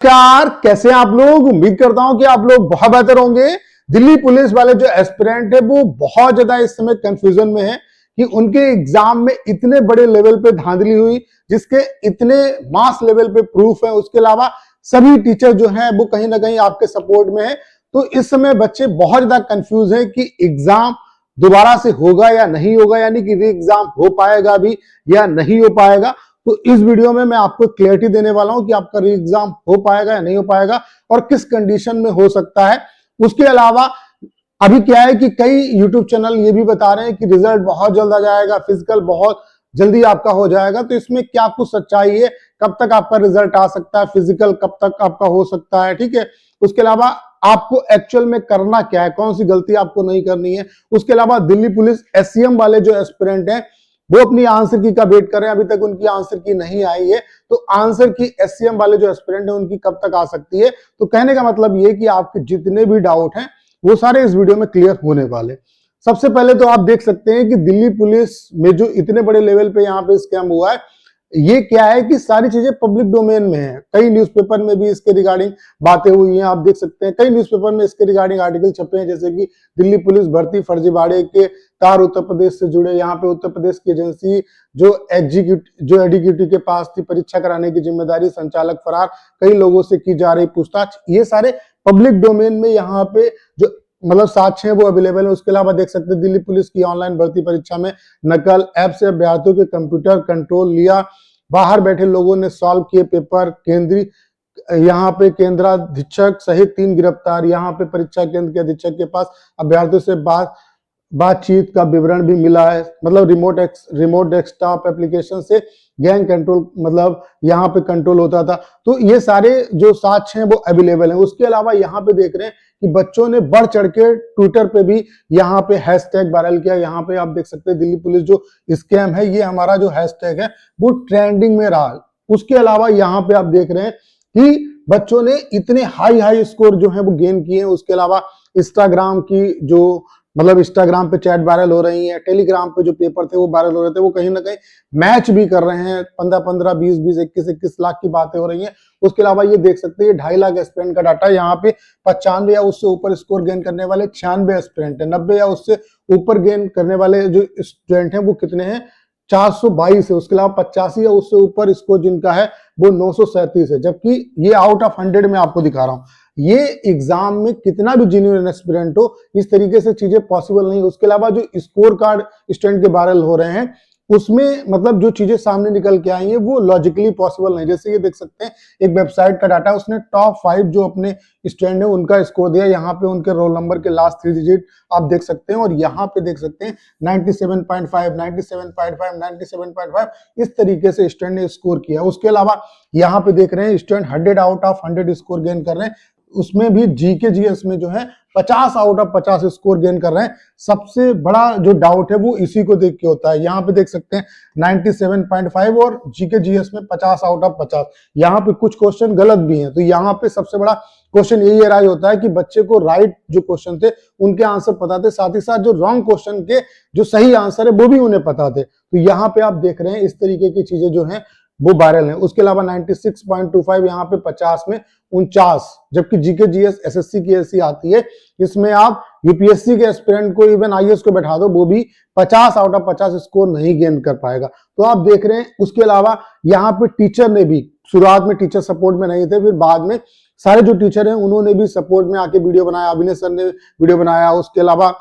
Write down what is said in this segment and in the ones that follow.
नमस्कार, कैसे हैं आप लोग। उम्मीद करता हूं कि आप लोग बहुत बेहतर होंगे। दिल्ली पुलिस वाले जो एस्पिरेंट है वो बहुत ज्यादा इस समय कंफ्यूजन में है कि उनके एग्जाम में इतने बड़े लेवल पे धांधली हुई, जिसके इतने मास लेवल पे प्रूफ है। उसके अलावा सभी टीचर जो हैं वो कहीं ना कहीं आपके सपोर्ट में है। तो इस समय बच्चे बहुत ज्यादा कंफ्यूज है कि एग्जाम दोबारा से होगा या नहीं होगा, यानी कि री एग्जाम हो पाएगा भी या नहीं हो पाएगा। तो इस वीडियो में मैं आपको क्लैरिटी देने वाला हूं कि आपका री एग्जाम हो पाएगा या नहीं हो पाएगा और किस कंडीशन में हो सकता है। उसके अलावा अभी क्या है कि कई यूट्यूब चैनल ये भी बता रहे हैं कि रिजल्ट बहुत जल्द आ जाएगा, फिजिकल बहुत जल्दी आपका हो जाएगा। तो इसमें क्या कुछ सच्चाई है, कब तक आपका रिजल्ट आ सकता है, फिजिकल कब तक आपका हो सकता है, ठीक है। उसके अलावा आपको एक्चुअल में करना क्या है, कौन सी गलती आपको नहीं करनी है। उसके अलावा दिल्ली पुलिस एससीएम वाले जो एस्पिरेंट हैं वो अपनी आंसर की का वेट कर रहे हैं, अभी तक उनकी आंसर की नहीं आई है। तो आंसर की एससीएम वाले जो एस्पिरेंट है उनकी कब तक आ सकती है। तो कहने का मतलब ये कि आपके जितने भी डाउट हैं वो सारे इस वीडियो में क्लियर होने वाले। सबसे पहले तो आप देख सकते हैं कि दिल्ली पुलिस में जो इतने बड़े लेवल पे यहाँ पे स्कैम हुआ है, ये क्या है कि सारी चीजें पब्लिक डोमेन में है। कई न्यूज़पेपर में भी इसके रिगार्डिंग बातें हुई हैं, आप देख सकते हैं कई न्यूज़पेपर में इसके रिगार्डिंग आर्टिकल छपे हैं, जैसे कि दिल्ली पुलिस भर्ती फर्जीवाड़े के तार उत्तर प्रदेश से जुड़े। यहाँ पे उत्तर प्रदेश की एजेंसी जो एडीक्यूटी के पास थी, परीक्षा कराने की जिम्मेदारी, संचालक फरार, कई लोगों से की जा रही पूछताछ। ये सारे पब्लिक डोमेन में यहाँ पे जो मतलब साक्ष्य है वो अवेलेबल है। उसके अलावा देख सकते हैं दिल्ली पुलिस की ऑनलाइन भर्ती परीक्षा में नकल, ऐप से अभ्यर्थियों के कंप्यूटर कंट्रोल लिया, बाहर बैठे लोगों ने सॉल्व किए पेपर, केंद्रीय यहाँ पे केंद्राधीक्षक सहित 3 गिरफ्तार। यहाँ पे परीक्षा केंद्र के अधीक्षक के पास अभ्यर्थियों से बातचीत का विवरण भी मिला है। मतलब रिमोट डेस्कटॉप एप्लीकेशन से गैंग कंट्रोल, मतलब यहाँ पे कंट्रोल होता था। तो ये सारे जो साक्ष्य हैं वो अवेलेबल हैं। उसके अलावा यहाँ पे देख रहे हैं कि बच्चों ने बढ़ चढ़ के ट्विटर पे भी यहाँ पे हैशटैग वायरल किया। यहाँ पे आप देख सकते हैं दिल्ली पुलिस जो स्कैम है, ये हमारा जो हैशटैग है वो ट्रेंडिंग में रहा। उसके अलावा यहाँ पे आप देख रहे हैं कि बच्चों ने इतने हाई स्कोर जो है वो गेन किए हैं। उसके अलावा इंस्टाग्राम की जो मतलब इंस्टाग्राम पे चैट वायरल हो रही है, टेलीग्राम पे जो पेपर थे वो वायरल हो रहे थे, वो कहीं ना कहीं मैच भी कर रहे हैं। 15-15, 20-20, 21-21 लाख की बातें हो रही हैं। उसके अलावा ये देख सकते हैं 2.5 लाख एस्पिरेंट का डाटा। यहाँ पे 95 या उससे ऊपर स्कोर गेन करने वाले 96 एस्पिरेंट है। 90 या उससे ऊपर गेन करने वाले जो स्टूडेंट हैं वो कितने हैं, 422 है। उसके अलावा 85 या उससे ऊपर स्कोर जिनका है वो 937 है। जबकि ये आउट ऑफ 100 में आपको दिखा रहा हूं। ये एग्जाम में कितना भी जेन्युइन एस्पिरेंट हो, इस तरीके से चीजें पॉसिबल नहीं। उसके अलावा जो स्कोर कार्ड स्टूडेंट के वायरल हो रहे हैं उसमें मतलब जो चीजें सामने निकल के आई हैं वो लॉजिकली पॉसिबल नहीं। जैसे ये देख सकते हैं एक वेबसाइट का डाटा, उसने टॉप 5 जो अपने स्टूडेंट है उनका स्कोर दिया। यहाँ पे उनके रोल नंबर के लास्ट 3 डिजिट आप देख सकते हैं और यहाँ पे देख सकते हैं 97.5, 97.5, 97.5 इस तरीके से स्टूडेंट ने स्कोर किया। उसके अलावा यहाँ पे देख रहे हैं student 100 out of 100 score gain कर रहे हैं। उसमें भी जीके जीएस में जो है 50 आउट ऑफ 50 स्कोर गेन कर रहे हैं। सबसे बड़ा जो डाउट है वो इसी को देख के होता है। यहाँ पे देख सकते हैं 97.5 और जीके जीएस में 50 आउट ऑफ 50। यहाँ पे कुछ क्वेश्चन गलत भी हैं। तो यहाँ पे सबसे बड़ा क्वेश्चन यही अराइज होता है कि बच्चे को राइट जो क्वेश्चन थे उनके आंसर पता थे, साथ ही साथ जो रॉन्ग क्वेश्चन के जो सही आंसर है वो भी उन्हें पता थे। तो यहाँ पे आप देख रहे हैं इस तरीके की चीजें जो हैं वो वायरल है। उसके अलावा 96.25 यहाँ पे 50 में 49, जबकि जीके जीएस एसएससी की ऐसी आती है, इसमें आप यूपीएससी के एस्पिरेंट को, इवन आईएएस को बैठा दो, वो भी 50 आउट ऑफ 50 स्कोर नहीं गेन कर पाएगा। तो आप देख रहे हैं। उसके अलावा यहाँ पे टीचर ने भी, शुरुआत में टीचर सपोर्ट में नहीं थे, फिर बाद में सारे जो टीचर हैं उन्होंने भी सपोर्ट में आके वीडियो बनाया। अभिनय सर ने वीडियो बनाया। उसके अलावा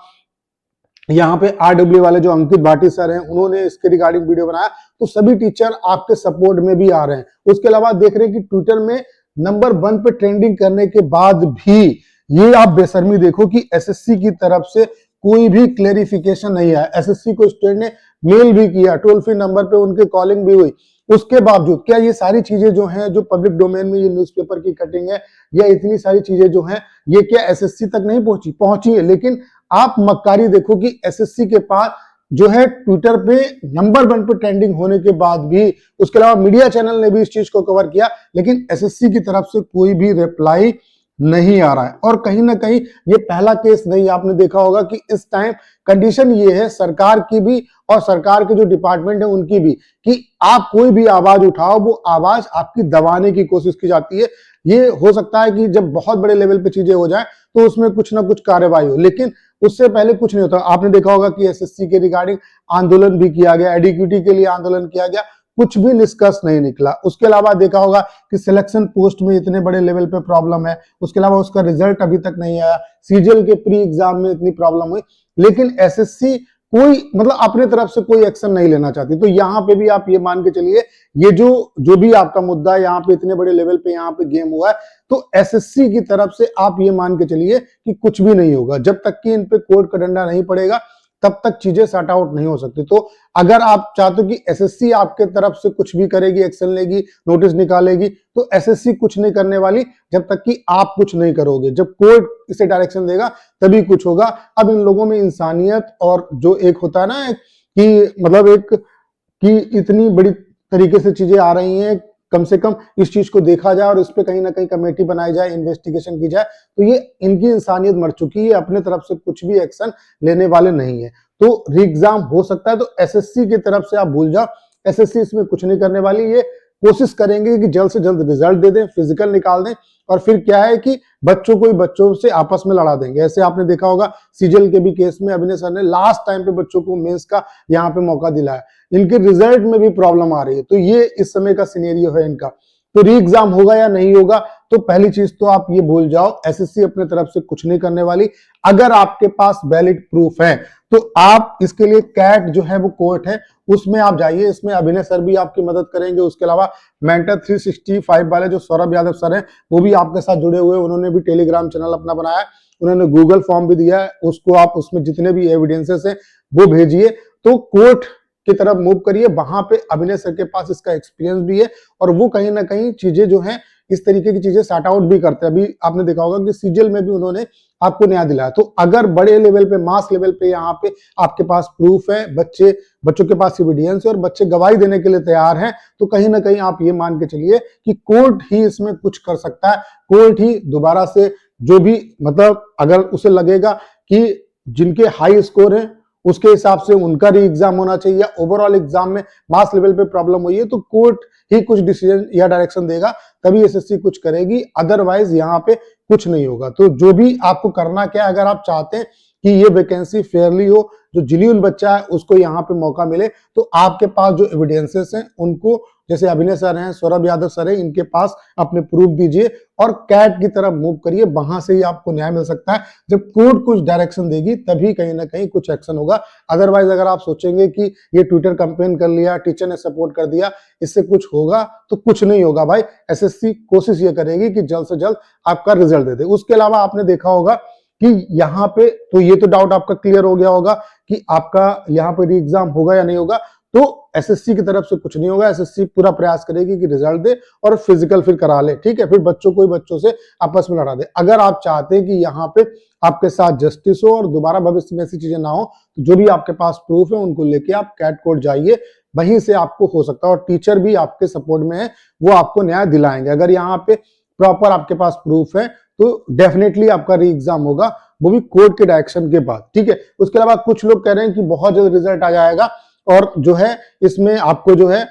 यहाँ पे आरडब्ल्यू वाले जो अंकित भाटी सर हैं उन्होंने इसके रिगार्डिंग वीडियो बनाया। तो सभी टीचर आपके सपोर्ट में भी आ रहे हैं। उसके अलावा देख रहे हैं कि ट्विटर में नंबर 1 पे ट्रेंडिंग करने के बाद भी ये आप बेशर्मी देखो कि एसएससी की तरफ से कोई भी क्लेरिफिकेशन नहीं आया। एसएससी को स्टूडेंट ने मेल भी किया, टोल फ्री नंबर पे उनके कॉलिंग भी हुई। उसके बावजूद क्या ये सारी चीजें जो हैं, जो पब्लिक डोमेन में ये न्यूज़पेपर की कटिंग है या इतनी सारी चीजें जो हैं, ये क्या एसएससी तक नहीं पहुंची है। लेकिन आप मक्कारी देखो कि एसएससी के पास जो है ट्विटर पे नंबर 1 पे ट्रेंडिंग होने के बाद भी, उसके अलावा मीडिया चैनल ने भी इस चीज को कवर किया, लेकिन एसएससी की तरफ से कोई भी रिप्लाई नहीं आ रहा है। और कहीं ना कहीं ये पहला केस नहीं, आपने देखा होगा कि इस टाइम कंडीशन ये है सरकार की भी और सरकार के जो डिपार्टमेंट है उनकी भी, कि आप कोई भी आवाज उठाओ वो आवाज आपकी दबाने की कोशिश की जाती है। ये हो सकता है कि जब बहुत बड़े लेवल पे चीजें हो जाए तो उसमें कुछ ना कुछ कार्रवाई हो, लेकिन उससे पहले कुछ नहीं होता। आपने देखा होगा कि एसएससी के रिगार्डिंग आंदोलन भी किया गया, एडीक्यूटी के लिए आंदोलन किया गया, कुछ भी निष्कर्ष नहीं निकला। उसके अलावा देखा होगा कि सिलेक्शन पोस्ट में इतने बड़े लेवल पे प्रॉब्लम है, उसके अलावा उसका रिजल्ट अभी तक नहीं आया, सीजीएल के प्री एग्जाम में इतनी प्रॉब्लम हुई, लेकिन एसएससी कोई मतलब अपने तरफ से कोई एक्शन नहीं लेना चाहती। तो यहाँ पे भी आप ये मान के चलिए, ये जो भी आपका मुद्दा है, यहाँ पे इतने बड़े लेवल पे यहाँ पे गेम हुआ है, तो एसएससी की तरफ से आप ये मान के चलिए कि कुछ भी नहीं होगा। जब तक कि इन पे कोर्ट का डंडा नहीं पड़ेगा तब तक चीजें सॉर्ट आउट नहीं हो सकती। तो अगर आप चाहते हो कि एसएससी आपके तरफ से कुछ भी करेगी, एक्शन लेगी, नोटिस निकालेगी, तो एसएससी कुछ नहीं करने वाली जब तक कि आप कुछ नहीं करोगे। जब कोर्ट इसे डायरेक्शन देगा तभी कुछ होगा। अब इन लोगों में इंसानियत और जो एक होता है ना कि मतलब एक कि इतनी बड़ी तरीके से चीजें आ रही हैं, कम से कम इस चीज को देखा जाए और इस पे कहीं ना कहीं कमेटी बनाई जाए, इन्वेस्टिगेशन की जाए, तो ये इनकी इंसानियत मर चुकी है, अपने तरफ से कुछ भी एक्शन लेने वाले नहीं है। तो री एग्जाम हो सकता है, तो एसएससी की तरफ से आप भूल जाओ, एसएससी इसमें कुछ नहीं करने वाली। ये कोशिश करेंगे कि जल्द से जल्द रिजल्ट दे दें, फिजिकल निकाल दें, और फिर क्या है कि बच्चों को ही बच्चों से आपस में लड़ा देंगे। ऐसे आपने देखा होगा सीजीएल के भी केस में अभिनय सर ने लास्ट टाइम पे बच्चों को मेंस का यहाँ पे मौका दिलाया, इनके रिजल्ट में भी प्रॉब्लम आ रही है। तो ये इस समय का सिनेरियो है इनका। तो री एग्जाम होगा या नहीं होगा, तो पहली चीज तो आप ये भूल जाओ, एसएससी अपने तरफ से कुछ नहीं करने वाली। अगर आपके पास वैलिड प्रूफ है तो आप इसके लिए कैट जो है वो कोर्ट है, उसमें आप जाइए, इसमें अभिनय सर भी आपकी मदद करेंगे। उसके अलावा मेंटर 365 वाले जो सौरभ यादव सर हैं वो भी आपके साथ जुड़े हुए, उन्होंने भी टेलीग्राम चैनल अपना बनाया, उन्होंने गूगल फॉर्म भी दिया है, उसको आप उसमें जितने भी एविडेंसेस हैं वो भेजिए। तो कोर्ट की तरफ मूव करिए, वहां पे अभिनय सर के पास इसका एक्सपीरियंस भी है और वो कहीं ना कहीं चीजें जो हैं इस तरीके की चीजें सॉर्ट आउट भी करते हैं। अभी आपने देखा होगा कि सीजीएल में भी उन्होंने आपको न्याय दिलाया। तो अगर बड़े लेवल पे, मास लेवल पे यहाँ पे आपके पास प्रूफ है, बच्चों के पास एविडेंस है और बच्चे गवाही देने के लिए तैयार हैं, तो कहीं ना कहीं आप ये मान के चलिए कि कोर्ट ही इसमें कुछ कर सकता है। कोर्ट ही दोबारा से जो भी मतलब अगर उसे लगेगा कि जिनके हाई स्कोर है उसके हिसाब से उनका री एग्जाम होना चाहिए, या ओवरऑल एग्जाम में मास लेवल पे प्रॉब्लम हुई है तो कोर्ट ही कुछ डिसीजन या डायरेक्शन देगा, तभी एसएससी कुछ करेगी, अदरवाइज यहाँ पे कुछ नहीं होगा। तो जो भी आपको करना क्या है, अगर आप चाहते हैं कि ये वैकेंसी फेयरली हो, जो जेन्युइन बच्चा है उसको यहाँ पे मौका मिले, तो आपके पास जो एविडेंसेस हैं उनको, जैसे अभिनय सर हैं, सौरभ यादव सर हैं, इनके पास अपने प्रूफ दीजिए और कैट की तरफ मूव करिए, वहां से ही आपको न्याय मिल सकता है। जब कोर्ट कुछ डायरेक्शन देगी तभी कहीं ना कहीं कुछ एक्शन होगा। अदरवाइज अगर आप सोचेंगे कि ये ट्विटर कैंपेन कर लिया, टीचर ने सपोर्ट कर दिया, इससे कुछ होगा, तो कुछ नहीं होगा भाई। एसएससी कोशिश ये करेगी कि जल्द से जल्द आपका रिजल्ट दे दे। उसके अलावा आपने देखा होगा कि यहाँ पे, तो ये तो डाउट आपका क्लियर हो गया होगा कि आपका यहाँ पे री एग्जाम होगा या नहीं होगा। तो एसएससी की तरफ से कुछ नहीं होगा, एसएससी पूरा प्रयास करेगी कि रिजल्ट दे और फिजिकल फिर करा ले, ठीक है, फिर बच्चों को ही बच्चों से आपस में लड़ा दे। अगर आप चाहते हैं कि यहाँ पे आपके साथ जस्टिस हो और दोबारा भविष्य में ऐसी चीजें ना हो, तो जो भी आपके पास प्रूफ है उनको लेके आप कैट कोर्ट जाइए, वहीं से आपको हो सकता है, और टीचर भी आपके सपोर्ट में है, वो आपको न्याय दिलाएंगे। अगर यहाँ पे प्रॉपर आपके पास प्रूफ है तो डेफिनेटली आपका री एग्जाम होगा, वो भी कोर्ट के डायरेक्शन के बाद, ठीक है। उसके अलावा कुछ लोग कह रहे हैं कि बहुत जल्द रिजल्ट आ जाएगा और जो है इसमें आपको जो है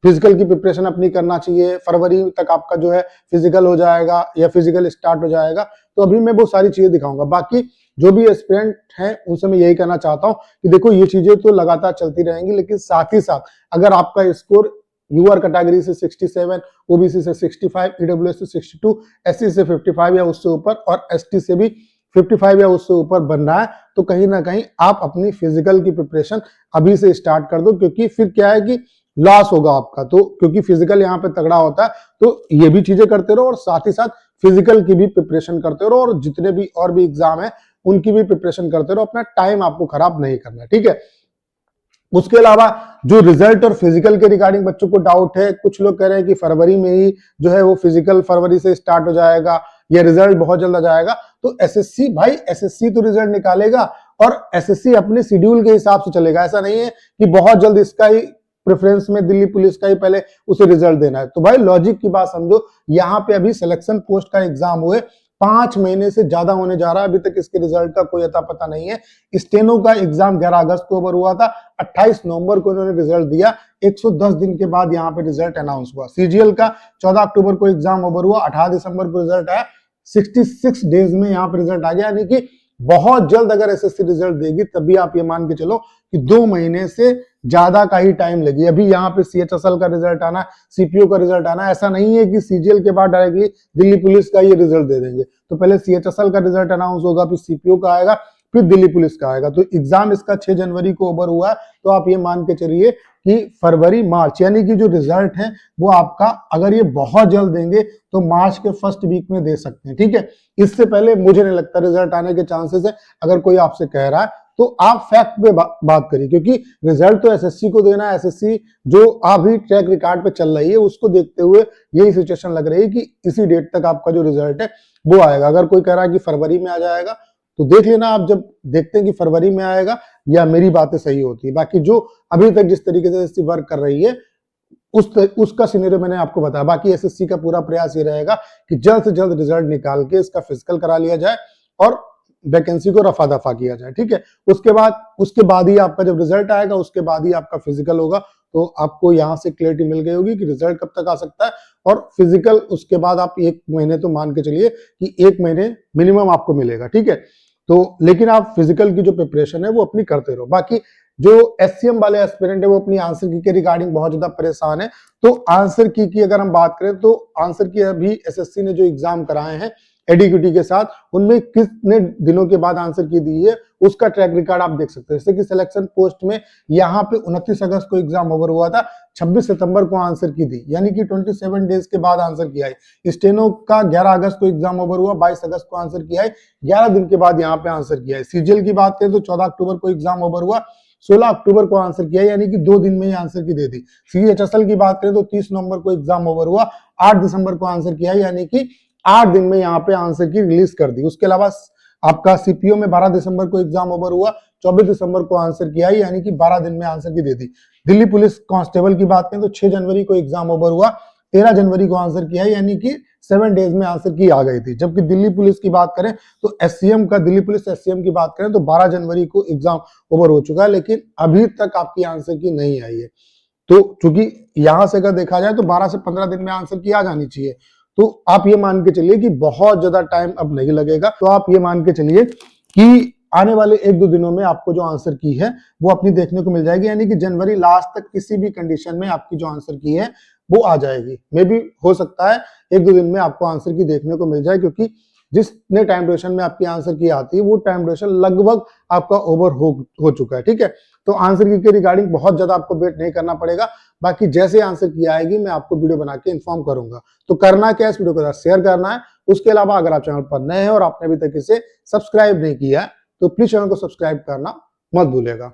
फिजिकल की प्रिपरेशन अपनी करना चाहिए, फरवरी तक आपका जो है फिजिकल हो जाएगा या फिजिकल स्टार्ट हो जाएगा। तो अभी मैं वो सारी चीजें दिखाऊंगा। बाकी जो भी एस्पिरेंट हैं उनसे मैं यही कहना चाहता हूं कि देखो ये चीजें तो लगातार चलती रहेंगी, लेकिन साथ ही साथ अगर आपका स्कोर यूआर कैटेगरी से 67, ओबीसी से 65, ईडब्ल्यूएस से 62, एससी से 55 या उससे ऊपर और एसटी से भी 55 या उससे ऊपर बन रहा है, तो कहीं ना कहीं आप अपनी फिजिकल की प्रिपरेशन अभी से स्टार्ट कर दो, क्योंकि फिर क्या है कि लॉस होगा आपका। तो क्योंकि फिजिकल यहाँ पे तगड़ा होता है, तो ये भी चीजें करते रहो और साथ ही साथ फिजिकल की भी प्रिपरेशन करते रहो, और जितने भी और भी एग्जाम है उनकी भी प्रिपरेशन करते रहो। अपना टाइम आपको खराब नहीं करना, ठीक है। उसके अलावा जो रिजल्ट और फिजिकल के रिगार्डिंग बच्चों को डाउट है, कुछ लोग कह रहे हैं कि फरवरी में ही जो है वो फिजिकल फरवरी से स्टार्ट हो जाएगा या रिजल्ट बहुत जल्द आ जाएगा। तो एसएससी भाई, एसएससी तो रिजल्ट निकालेगा और एसएससी अपने शेड्यूल के हिसाब से चलेगा। ऐसा नहीं है कि बहुत जल्द इसका ही प्रेफरेंस में दिल्ली पुलिस का ही पहले उसे रिजल्ट देना है। तो भाई लॉजिक की बात समझो, यहाँ पे अभी सिलेक्शन पोस्ट का एग्जाम हुए 5 महीने से ज्यादा होने जा रहा है, अभी तक इसके रिजल्ट का कोई अता पता नहीं है। स्टेनो का एग्जाम 11 अगस्त को ओवर हुआ था, 28 नवंबर को इन्होंने रिजल्ट दिया, 110 दिन के बाद यहाँ पे रिजल्ट अनाउंस हुआ। सीजीएल का 14 अक्टूबर को एग्जाम ओवर हुआ, 18 दिसंबर को रिजल्ट आया, 66 डेज में यहाँ पे रिजल्ट आ गया, यानी कि बहुत जल्द अगर एसएससी रिजल्ट देगी तभी आप ये मान के चलो कि 2 महीने से ज्यादा का ही टाइम लगी। अभी यहाँ पे सीएचएसएल का रिजल्ट आना, सीपीओ का रिजल्ट आना, ऐसा नहीं है कि सीजीएल के बाद डायरेक्टली दिल्ली पुलिस का ये रिजल्ट दे देंगे। तो पहले सीएचएसएल का रिजल्ट अनाउंस होगा, फिर सीपीओ का आएगा, फिर दिल्ली पुलिस का आएगा। तो एग्जाम इसका 6 जनवरी को ओवर हुआ है, तो आप ये मान के चलिए कि फरवरी मार्च यानी कि जो रिजल्ट है वो आपका अगर ये बहुत जल्द देंगे तो मार्च के फर्स्ट वीक में दे सकते हैं, ठीक है। इससे पहले मुझे नहीं लगता रिजल्ट आने के चांसेस है। अगर कोई आपसे कह रहा है तो आप फैक्ट पे बात करिए, क्योंकि रिजल्ट तो एसएससी को देना है। एसएससी जो अभी ट्रैक रिकॉर्ड पे चल रही है उसको देखते हुए यही सिचुएशन लग रही है कि इसी डेट तक आपका जो रिजल्ट है वो आएगा। अगर कोई कह रहा है कि फरवरी में आ जाएगा तो देख लेना, आप जब देखते हैं कि फरवरी में आएगा या मेरी बातें सही होती है। बाकी जो अभी तक जिस तरीके से एसएससी वर्क कर रही है उसका सिनेरियो मैंने आपको बताया। बाकी एसएससी का पूरा प्रयास ये रहेगा कि जल्द से जल्द रिजल्ट निकाल के इसका फिजिकल करा लिया जाए और वैकेंसी को रफा दफा किया जाए, ठीक है। उसके बाद ही आपका जब रिजल्ट आएगा उसके बाद ही आपका फिजिकल होगा। तो आपको यहाँ से क्लियरिटी मिल गई होगी कि रिजल्ट कब तक आ सकता है और फिजिकल उसके बाद आप 1 महीने तो मान के चलिए कि 1 महीने मिनिमम आपको मिलेगा, ठीक है। तो लेकिन आप फिजिकल की जो प्रिपरेशन है वो अपनी करते रहो। बाकी जो एससीएम वाले एस्पिरेंट है वो अपनी आंसर की के रिगार्डिंग बहुत ज्यादा परेशान है। तो आंसर की अगर हम बात करें तो आंसर की अभी एसएससी ने जो एग्जाम कराए हैं एडीक्यूटी के साथ, उनमें कितने दिनों के बाद आंसर की दी है उसका ट्रैक रिकॉर्ड आप देख सकते हैं। जैसे कि सिलेक्शन पोस्ट में यहाँ पे 29 अगस्त को एग्जाम ओवर हुआ था, 26 सितंबर को आंसर की दी, यानी कि 27 डेज के बाद आंसर किया है। स्टेनो का 11 अगस्त को एग्जाम ओवर हुआ, 22 अगस्त को आंसर किया है, 11 दिन के बाद यहाँ पे आंसर किया है। सीजीएल की बात करें तो 14 अक्टूबर को एग्जाम ओवर हुआ, 16 अक्टूबर को आंसर किया, यानी कि 2 दिन में ही आंसर की दे दी। सीएचएसएल की बात करें तो 30 नवंबर को एग्जाम ओवर हुआ, 8 दिसंबर को आंसर किया, यानी कि 8 दिन में यहाँ पे आंसर की रिलीज कर दी। उसके अलावा आपका सीपीओ में 12 दिसंबर को एग्जाम ओवर हुआ, 24 दिसंबर को आंसर किया, यानी कि 12 दिन में आंसर की दे दी। दिल्ली पुलिस कांस्टेबल की बात करें तो 6 जनवरी को एग्जाम ओवर हुआ, 13 जनवरी को आंसर किया, यानी कि 7 डेज में आंसर की आ गई थी। जबकि दिल्ली पुलिस की बात करें तो एससीएम का दिल्ली पुलिस एससीएम की बात करें तो 12 जनवरी को एग्जाम ओवर हो चुका है, लेकिन अभी तक आपकी आंसर की नहीं आई है। तो चूंकि यहां से अगर देखा जाए तो 12 से 15 दिन में आंसर की आ जानी चाहिए। तो आप ये मान के चलिए कि बहुत ज्यादा टाइम अब नहीं लगेगा। तो आप ये मान के चलिए कि आने वाले 1-2 दिनों में आपको जो आंसर की है वो अपनी देखने को मिल जाएगी, यानी कि जनवरी लास्ट तक किसी भी कंडीशन में आपकी जो आंसर की है वो आ जाएगी। मे भी हो सकता है 1-2 दिन में आपको आंसर की देखने को मिल जाए, क्योंकि जितने टाइम ड्यूरेशन में आपकी आंसर की आती है वो टाइम ड्यूरेशन लगभग आपका ओवर हो चुका है, ठीक है। तो आंसर की के रिगार्डिंग बहुत ज्यादा आपको वेट नहीं करना पड़ेगा। बाकी जैसे आंसर की आएगी मैं आपको वीडियो बना के इन्फॉर्म करूंगा। तो करना क्या है, इस वीडियो को शेयर करना है। उसके अलावा अगर आप चैनल पर नए हैं और आपने अभी तक इसे सब्सक्राइब नहीं किया है तो प्लीज चैनल को सब्सक्राइब करना मत भूलिएगा।